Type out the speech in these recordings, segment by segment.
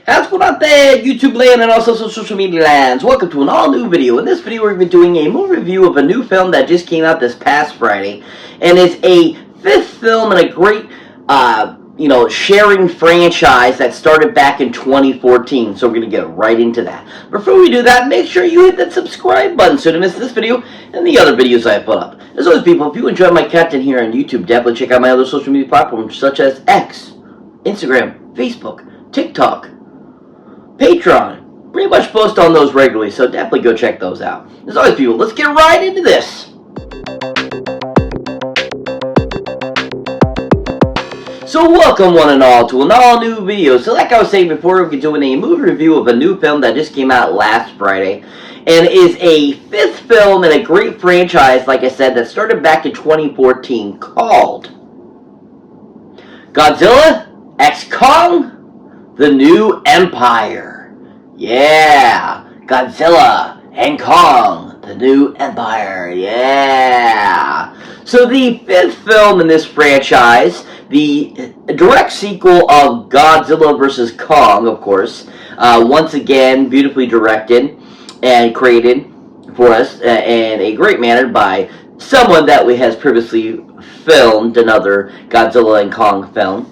How's it going out there, YouTube land and also social media lands? Welcome to an all-new video. In this video, we're going to be doing a movie review of a new film that just came out this past Friday. And it's a fifth film in a great, sharing franchise that started back in 2014. So we're going to get right into that. Before we do that, make sure you hit that subscribe button so you don't miss this video and the other videos I put up. As always, people, if you enjoy my content here on YouTube, definitely check out my other social media platforms such as X, Instagram, Facebook, TikTok, Patreon. Pretty much post on those regularly, so definitely go check those out. As always, people, let's get right into this. So welcome one and all to an all-new video. So like I was saying before, we're doing a movie review of a new film that just came out last Friday. And is a fifth film in a great franchise, like I said, that started back in 2014 called Godzilla x Kong: The New Empire. Yeah, Godzilla and Kong, The New Empire. Yeah. So the fifth film in this franchise, the direct sequel of Godzilla vs. Kong, of course, once again beautifully directed and created for us in a great manner by someone that has previously filmed another Godzilla and Kong film.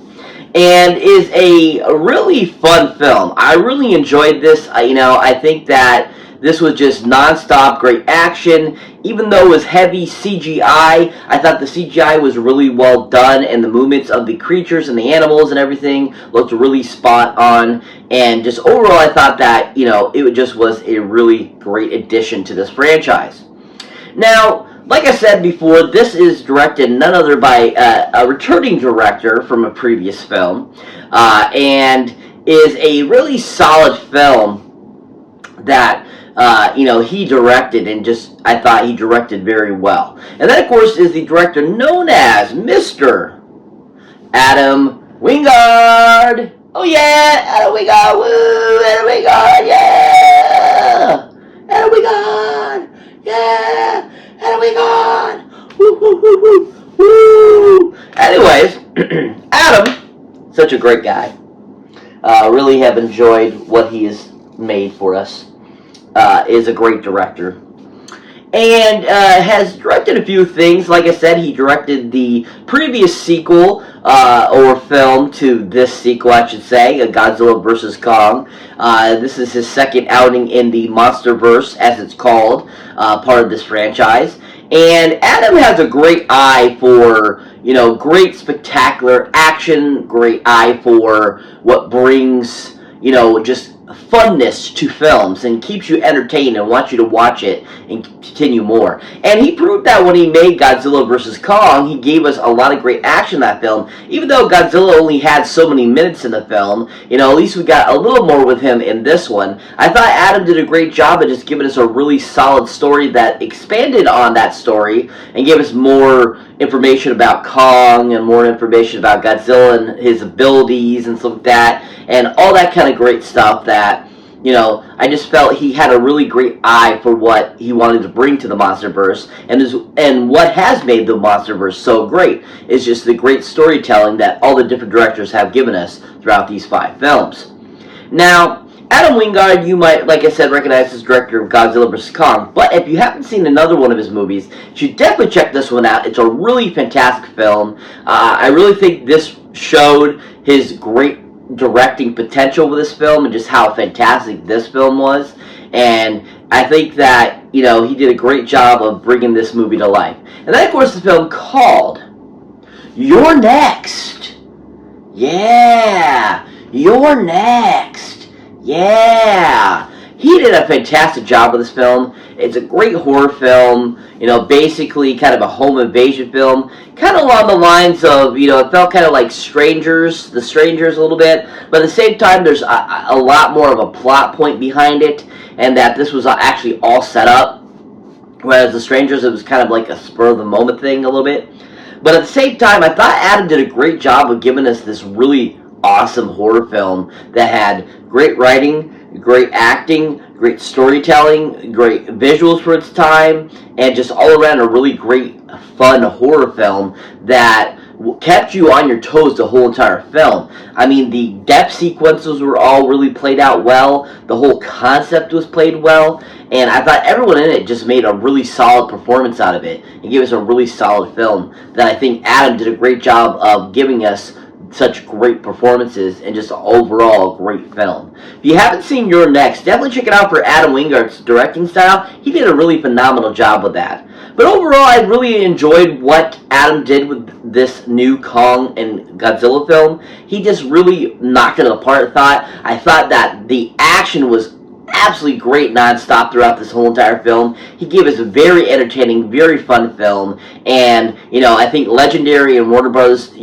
And is a really fun film. I really enjoyed this. I think that this was just non-stop great action. Even though it was heavy CGI, I thought the CGI was really well done, and the movements of the creatures and the animals and everything looked really spot on. And just overall, I thought that, it just was a really great addition to this franchise. Now, like I said before, this is directed none other by a returning director from a previous film, and is a really solid film that he directed, and I thought he directed very well. And that, of course, is the director known as Mr. Adam Wingard. Oh yeah, Adam Wingard, woo, Adam Wingard, yeah, Adam Wingard, yeah. Adam Wingard! Woo, woo, woo, woo, woo! Anyways, Adam, such a great guy. Really have enjoyed what he has made for us. Is a great director. And has directed a few things. Like I said, he directed the previous sequel, or film to this sequel, I should say, Godzilla vs. Kong. This is his second outing in the monsterverse, as it's called, part of this franchise. And Adam has a great eye for, great spectacular action, great eye for what brings, just funness to films and keeps you entertained and wants you to watch it and continue more. And he proved that when he made Godzilla vs. Kong, he gave us a lot of great action in that film. Even though Godzilla only had so many minutes in the film, at least we got a little more with him in this one. I thought Adam did a great job of just giving us a really solid story that expanded on that story and gave us more information about Kong and more information about Godzilla and his abilities and stuff like that, and all that kind of great stuff that, I just felt he had a really great eye for what he wanted to bring to the monsterverse, and what has made the monsterverse so great is just the great storytelling that all the different directors have given us throughout these 5 films. Now, Adam Wingard, you might, like I said, recognize as director of Godzilla vs. Kong, but if you haven't seen another one of his movies, you should definitely check this one out. It's a really fantastic film. I really think this showed his great directing potential with this film and just how fantastic this film was. And I think that, he did a great job of bringing this movie to life. And then, of course, the film called You're Next. Yeah, You're Next. Yeah, he did a fantastic job with this film. It's a great horror film, basically kind of a home invasion film, kind of along the lines of, it felt kind of like The Strangers a little bit, but at the same time, there's a lot more of a plot point behind it, and that this was actually all set up, whereas The Strangers, it was kind of like a spur-of-the-moment thing a little bit. But at the same time, I thought Adam did a great job of giving us this really awesome horror film that had great writing, great acting, great storytelling, great visuals for its time, and just all around a really great, fun horror film that kept you on your toes the whole entire film. I mean, the depth sequences were all really played out well. The whole concept was played well. And I thought everyone in it just made a really solid performance out of it and gave us a really solid film that I think Adam did a great job of giving us such great performances and just overall great film. If you haven't seen Your Next, definitely check it out for Adam Wingard's directing style. He did a really phenomenal job with that. But overall, I really enjoyed what Adam did with this new Kong and Godzilla film. He just really knocked it apart. I thought that the action was absolutely great nonstop throughout this whole entire film. He gave us a very entertaining, very fun film, and I think Legendary and Warner Bros.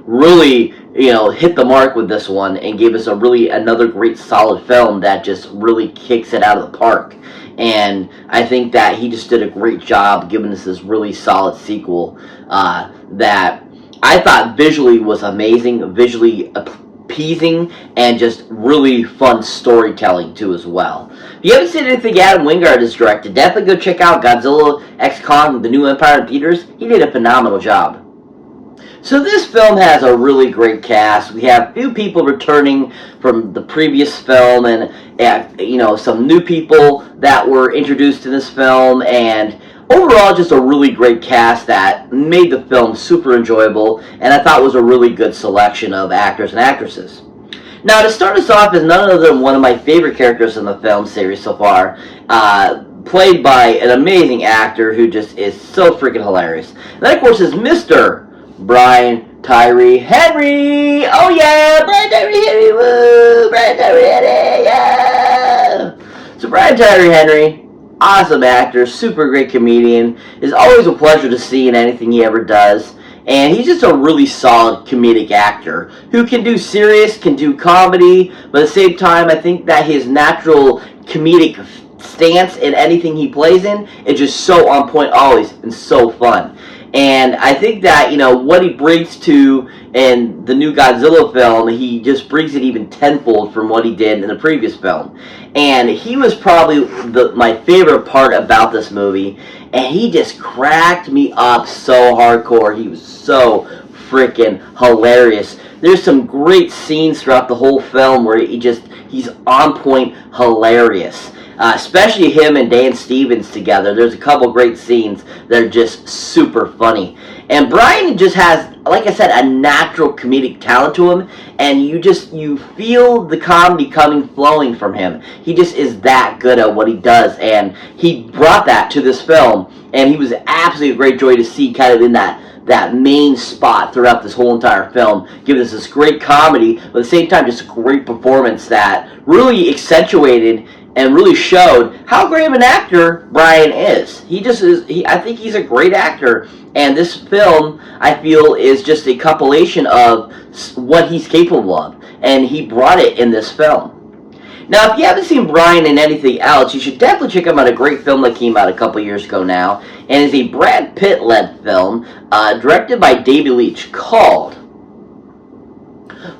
Really hit the mark with this one and gave us another great solid film that just really kicks it out of the park. And I think that he just did a great job giving us this really solid sequel that I thought visually was amazing, visually appeasing, and just really fun storytelling too as well. If you haven't seen anything Adam Wingard has directed, definitely go check out Godzilla x Kong: The New Empire in theaters. He did a phenomenal job. So this film has a really great cast. We have a few people returning from the previous film, and some new people that were introduced in this film, and overall just a really great cast that made the film super enjoyable, and I thought was a really good selection of actors and actresses. Now, to start us off is none other than one of my favorite characters in the film series so far, played by an amazing actor who just is so freaking hilarious. And that, of course, is Mr. Brian Tyree Henry. Oh yeah, Brian Tyree Henry, woo! Brian Tyree Henry, yeah! So Brian Tyree Henry, awesome actor, super great comedian, is always a pleasure to see in anything he ever does. And he's just a really solid comedic actor who can do serious, can do comedy, but at the same time, I think that his natural comedic stance in anything he plays in is just so on point always and so fun. And I think that, what he brings to in the new Godzilla film, he just brings it even tenfold from what he did in the previous film. And he was probably my favorite part about this movie, and he just cracked me up so hardcore. He was so freaking hilarious. There's some great scenes throughout the whole film where he's on point hilarious. Especially him and Dan Stevens together. There's a couple great scenes that are just super funny. And Brian just has, like I said, a natural comedic talent to him, and you feel the comedy flowing from him. He just is that good at what he does, and he brought that to this film, and he was absolutely a great joy to see kind of in that main spot throughout this whole entire film, giving us this great comedy, but at the same time just a great performance that really accentuated and really showed how great of an actor Brian is. He just is. I think he's a great actor, and this film, I feel, is just a compilation of what he's capable of, and he brought it in this film. Now, if you haven't seen Brian in anything else, you should definitely check him out. A great film that came out a couple years ago now, and is a Brad Pitt-led film directed by David Leitch called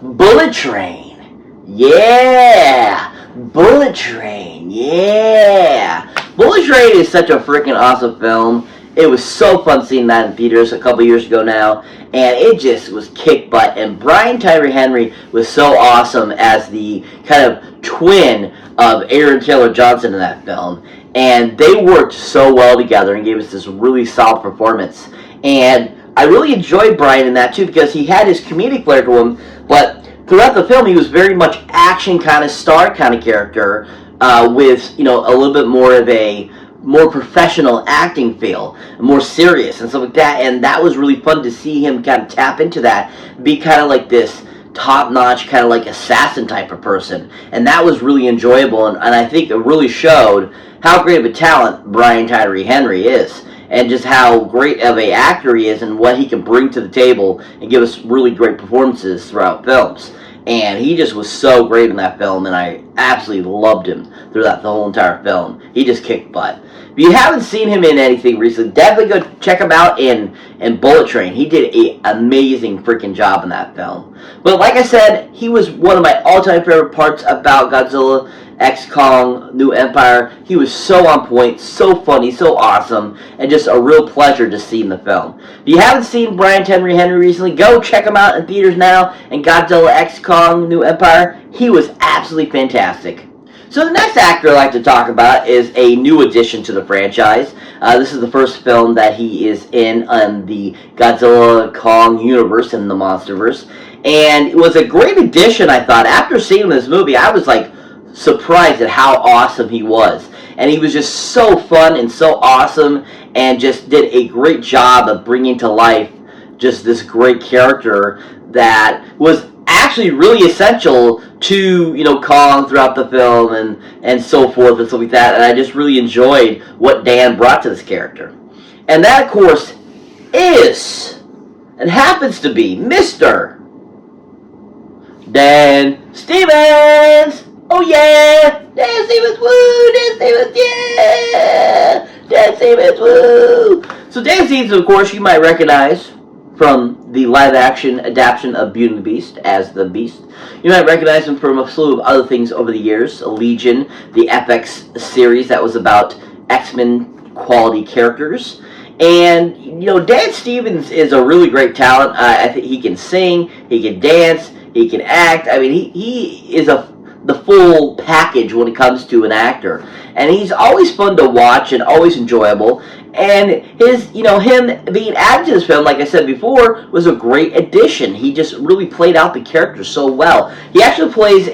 Bullet Train. Yeah! Bullet Train, yeah! Bullet Train is such a freaking awesome film. It was so fun seeing that in theaters a couple years ago now, and it just was kick butt. And Brian Tyree Henry was so awesome as the kind of twin of Aaron Taylor Johnson in that film, and they worked so well together and gave us this really solid performance. And I really enjoyed Brian in that too, because he had his comedic flair to him, but throughout the film, he was very much action kind of star kind of character with, a little bit more of a more professional acting feel, more serious and stuff like that. And that was really fun to see him kind of tap into that, be kind of like this top-notch kind of like assassin type of person. And that was really enjoyable, and I think it really showed how great of a talent Brian Tyree Henry is, and just how great of an actor he is and what he can bring to the table and give us really great performances throughout films. And he just was so great in that film, and I absolutely loved him throughout the whole entire film. He just kicked butt. If you haven't seen him in anything recently, definitely go check him out in Bullet Train. He did an amazing freaking job in that film. But like I said, he was one of my all-time favorite parts about Godzilla X Kong New Empire. He was so on point, so funny, so awesome, and just a real pleasure to see in the film. If you haven't seen Brian Tyree Henry recently, go check him out in theaters now. And Godzilla X Kong New Empire, he was absolutely fantastic. So the next actor I'd like to talk about is a new addition to the franchise. This is the first film that he is in the Godzilla Kong universe in the monsterverse. And it was a great addition, I thought. After seeing this movie, I was like surprised at how awesome he was. And he was just so fun and so awesome, and just did a great job of bringing to life just this great character that was actually really essential to, you know, Kong throughout the film and so forth and stuff like that. And I just really enjoyed what Dan brought to this character. And that, of course, is and happens to be Mr. Dan Stevens. Oh yeah, Dan Stevens, woo, Dan Stevens, yeah, Dan Stevens, woo. So Dan Stevens, of course, you might recognize from the live-action adaptation of Beauty and the Beast as the Beast. You might recognize him from a slew of other things over the years. Legion, the FX series that was about X-Men quality characters. And, you know, Dan Stevens is a really great talent. I think he can sing, he can dance, he can act. I mean, he is the full package when it comes to an actor. And he's always fun to watch and always enjoyable. And his, you know, him being added to this film, like I said before, was a great addition. He just really played out the character so well. He actually plays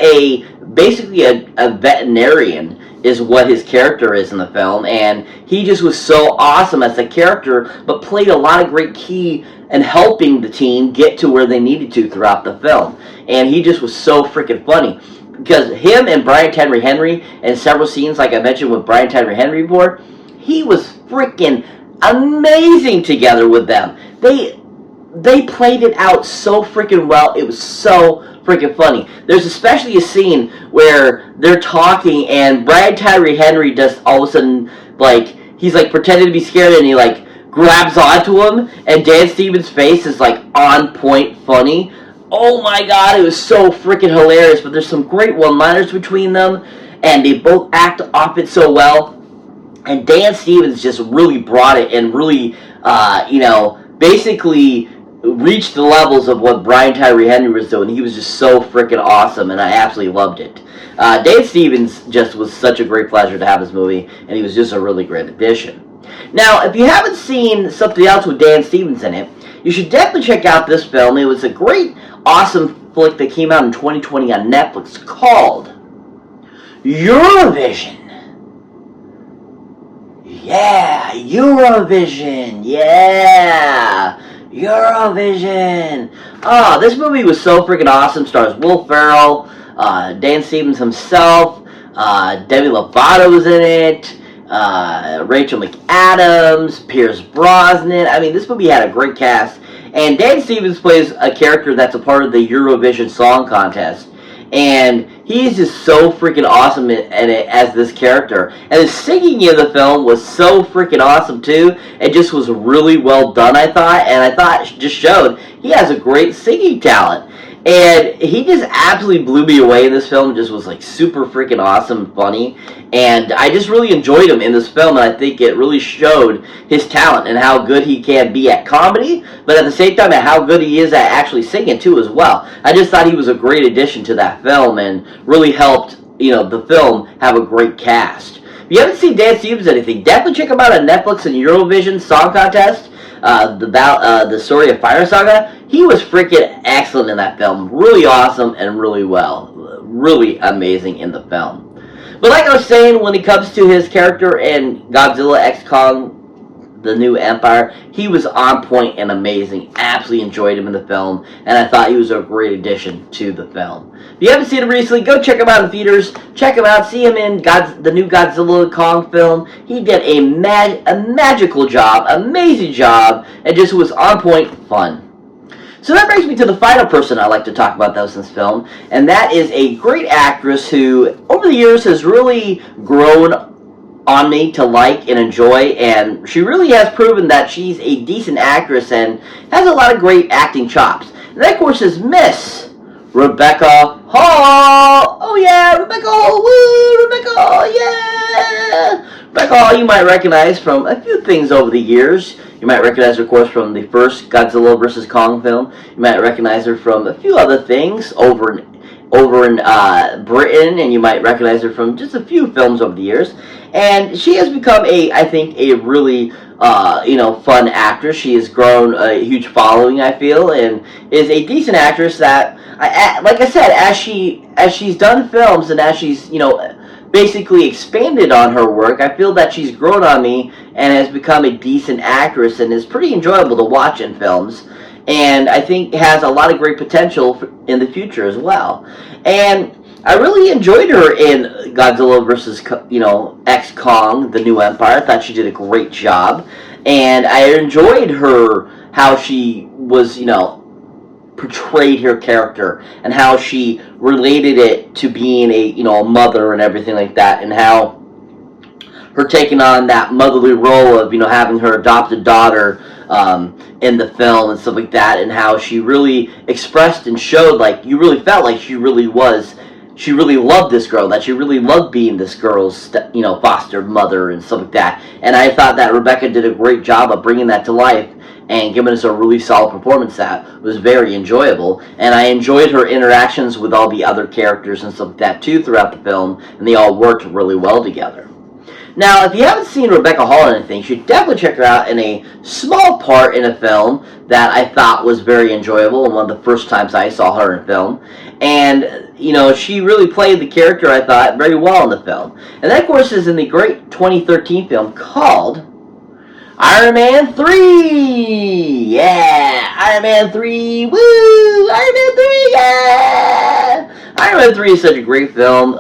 basically a veterinarian is what his character is in the film. And he just was so awesome as a character, but played a lot of great key in helping the team get to where they needed to throughout the film. And he just was so freaking funny. Because him and Brian Tyree Henry, in several scenes, like I mentioned with Brian Tyree Henry before, he was freaking amazing together with them. They played it out so freaking well. It was so freaking funny. There's especially a scene where they're talking and Brian Tyree Henry just all of a sudden, like, he's like pretending to be scared and he like grabs onto him, and Dan Stevens' face is like on point funny. Oh my god, it was so freaking hilarious. But there's some great one-liners between them, and they both act off it so well. And Dan Stevens just really brought it and really, you know, basically reached the levels of what Brian Tyree Henry was doing. He was just so freaking awesome, and I absolutely loved it. Dan Stevens just was such a great pleasure to have this movie, and he was just a really great addition. Now, if you haven't seen something else with Dan Stevens in it, you should definitely check out this film. It was a great, awesome flick that came out in 2020 on Netflix called Eurovision. Yeah, Eurovision. Yeah, Eurovision. Oh, this movie was so freaking awesome. Stars Will Ferrell, Dan Stevens himself, Demi Lovato was in it, Rachel McAdams, Pierce Brosnan. I mean, this movie had a great cast. And Dan Stevens plays a character that's a part of the Eurovision Song Contest. And he's just so freaking awesome in it as this character. And the singing in the film was so freaking awesome too. It just was really well done, I thought. And I thought it just showed he has a great singing talent. And he just absolutely blew me away in this film. Just was like super freaking awesome and funny. And I just really enjoyed him in this film. And I think it really showed his talent and how good he can be at comedy. But at the same time, how good he is at actually singing too as well. I just thought he was a great addition to that film. And really helped, you know, the film have a great cast. If you haven't seen Dan Stevens anything, definitely check him out on Netflix and Eurovision Song Contest. The story of Fire Saga. He was freaking excellent in that film. Really awesome and really well. Really amazing in the film. But like I was saying, when it comes to his character in Godzilla X Kong, The New Empire, he was on point and amazing. Absolutely enjoyed him in the film, and I thought he was a great addition to the film. If you haven't seen him recently, go check him out in theaters. Check him out. See him in the new Godzilla Kong film. He did a magical job, amazing job, and just was on point fun. So that brings me to the final person I'd like to talk about that was in this film, and that is a great actress who, over the years, has really grown on me to like and enjoy, and she really has proven that she's a decent actress and has a lot of great acting chops. And that, of course, is Miss Rebecca Hall. Oh yeah, Rebecca Hall, woo, Rebecca Hall, yeah. Rebecca Hall, you might recognize from a few things over the years. You might recognize her, of course, from the first Godzilla vs. Kong film. You might recognize her from a few other things over in Britain, and you might recognize her from just a few films over the years. And she has become I think, a really, fun actress. She has grown a huge following, I feel, and is a decent actress that, like I said, as she's done films and as she's, basically expanded on her work, I feel that she's grown on me and has become a decent actress and is pretty enjoyable to watch in films. And I think has a lot of great potential in the future as well. And I really enjoyed her in Godzilla vs. X Kong: The New Empire. I thought she did a great job, and I enjoyed how she was, portrayed her character and how she related it to being a mother and everything like that, and how her taking on that motherly role of having her adopted daughter in the film and stuff like that, and how she really expressed and showed, like, you really felt like she really loved this girl, that she really loved being this girl's foster mother and stuff like that. And I thought that Rebecca did a great job of bringing that to life and giving us a really solid performance that was very enjoyable. And I enjoyed her interactions with all the other characters and stuff like that too throughout the film, and they all worked really well together. Now, if you haven't seen Rebecca Hall in anything, you should definitely check her out in a small part in a film that I thought was very enjoyable, and one of the first times I saw her in film. And, she really played the character, I thought, very well in the film. And that, of course, is in the great 2013 film called Iron Man 3! Yeah! Iron Man 3! Woo! Iron Man 3! Yeah! Iron Man 3 is such a great film.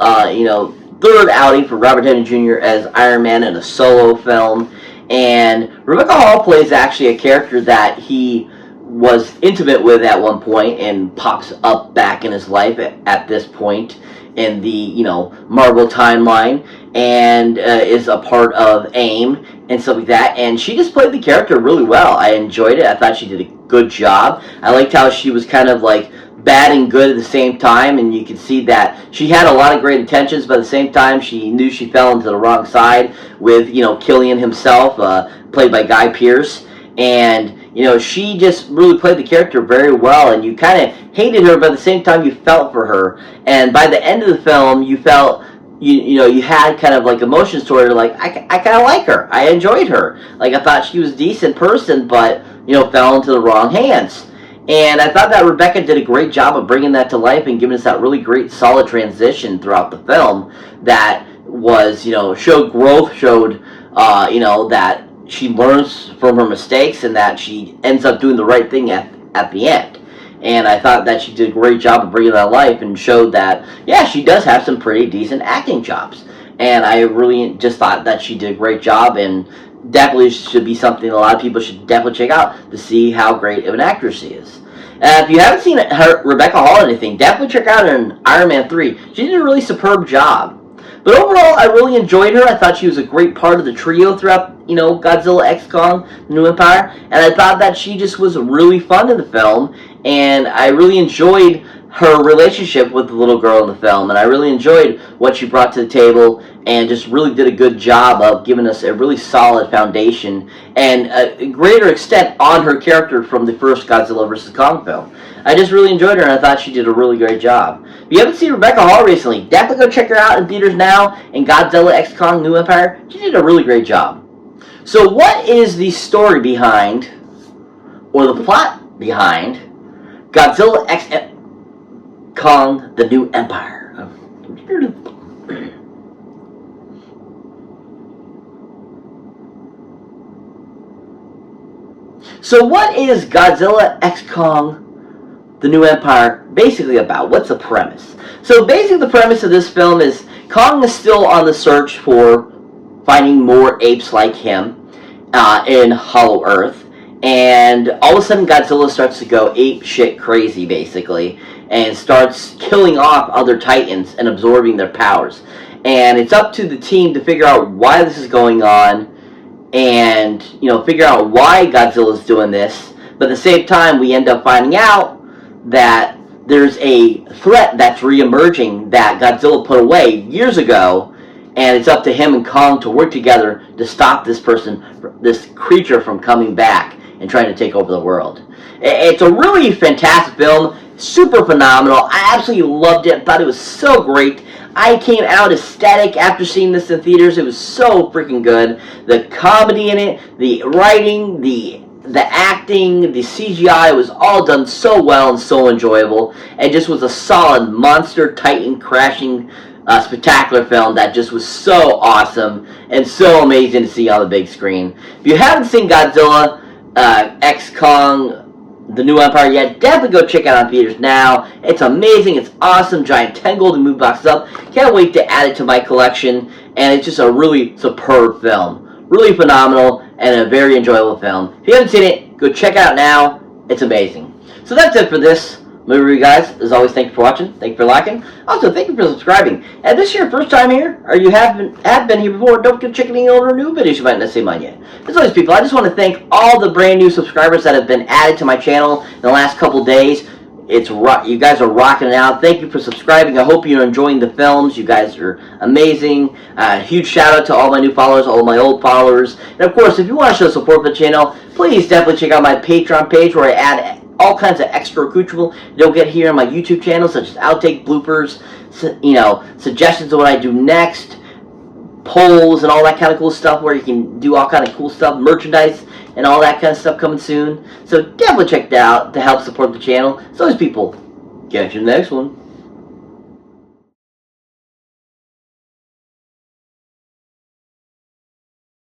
Third outing for Robert Downey Jr. as Iron Man in a solo film. And Rebecca Hall plays actually a character that he was intimate with at one point and pops up back in his life at this point in the, Marvel timeline, and is a part of AIM and stuff like that. And she just played the character really well. I enjoyed it. I thought she did a good job. I liked how she was kind of like bad and good at the same time, and you could see that she had a lot of great intentions, but at the same time she knew she fell into the wrong side with Killian himself, played by Guy Pearce. And she just really played the character very well, and you kind of hated her, but at the same time you felt for her. And by the end of the film, you felt you had kind of like emotions toward her. Like, I kind of like her. I enjoyed her. Like, I thought she was a decent person, but fell into the wrong hands. And I thought that Rebecca did a great job of bringing that to life and giving us that really great solid transition throughout the film that was, showed growth, showed, that she learns from her mistakes and that she ends up doing the right thing at the end. And I thought that she did a great job of bringing that to life and showed that, yeah, she does have some pretty decent acting chops. And I really just thought that she did a great job, and definitely should be something a lot of people should definitely check out to see how great of an actress she is. If you haven't seen Rebecca Hall or anything, definitely check out her in Iron Man 3. She did a really superb job. But overall, I really enjoyed her. I thought she was a great part of the trio throughout, Godzilla X Kong: The New Empire. And I thought that she just was really fun in the film. And I really enjoyed her relationship with the little girl in the film. And I really enjoyed what she brought to the table, and just really did a good job of giving us a really solid foundation and a greater extent on her character from the first Godzilla vs. Kong film. I just really enjoyed her, and I thought she did a really great job. If you haven't seen Rebecca Hall recently, definitely go check her out in theaters now in Godzilla X Kong: New Empire. She did a really great job. So what is the story behind, or the plot behind, Godzilla X Kong: The New Empire? So what is Godzilla X Kong: The New Empire basically about? What's the premise? So basically the premise of this film is Kong is still on the search for finding more apes like him in Hollow Earth, and all of a sudden Godzilla starts to go ape shit crazy basically, and starts killing off other titans and absorbing their powers. and it's up to the team to figure out why this is going on, and figure out why Godzilla's doing this. But at the same time, we end up finding out that there's a threat that's re-emerging that Godzilla put away years ago, and it's up to him and Kong to work together to stop this creature from coming back and trying to take over the world. It's a really fantastic film, super phenomenal. I absolutely loved it, thought it was so great. I came out ecstatic after seeing this in theaters. It was so freaking good. The comedy in it, the writing, the acting, the CGI was all done so well and so enjoyable, and just was a solid monster titan crashing spectacular film that just was so awesome and so amazing to see on the big screen. If you haven't seen Godzilla X Kong The New Empire yet, definitely go check it out in theaters now. It's amazing, it's awesome, giant 10 golden movie boxes up. Can't wait to add it to my collection, and it's just a really superb film. Really phenomenal and a very enjoyable film. If you haven't seen it, go check it out now. It's amazing. So that's it for this movie, guys. As always, thank you for watching. Thank you for liking. Also, thank you for subscribing. And if this is your first time here, or you have been here before, don't forget to check any older new videos you might not see mine yet. As always, people, I just want to thank all the brand new subscribers that have been added to my channel in the last couple days. You guys are rocking it out. Thank you for subscribing. I hope you're enjoying the films. You guys are amazing. Huge shout out to all my new followers, all my old followers. And of course, if you want to show support for the channel, please definitely check out my Patreon page where I add all kinds of extra accoutrement you don't get here on my YouTube channel, such as outtake bloopers, suggestions of what I do next, polls, and all that kind of cool stuff where you can do all kind of cool stuff, merchandise, and all that kind of stuff coming soon. So definitely check that out to help support the channel. So as people, catch you in the next one.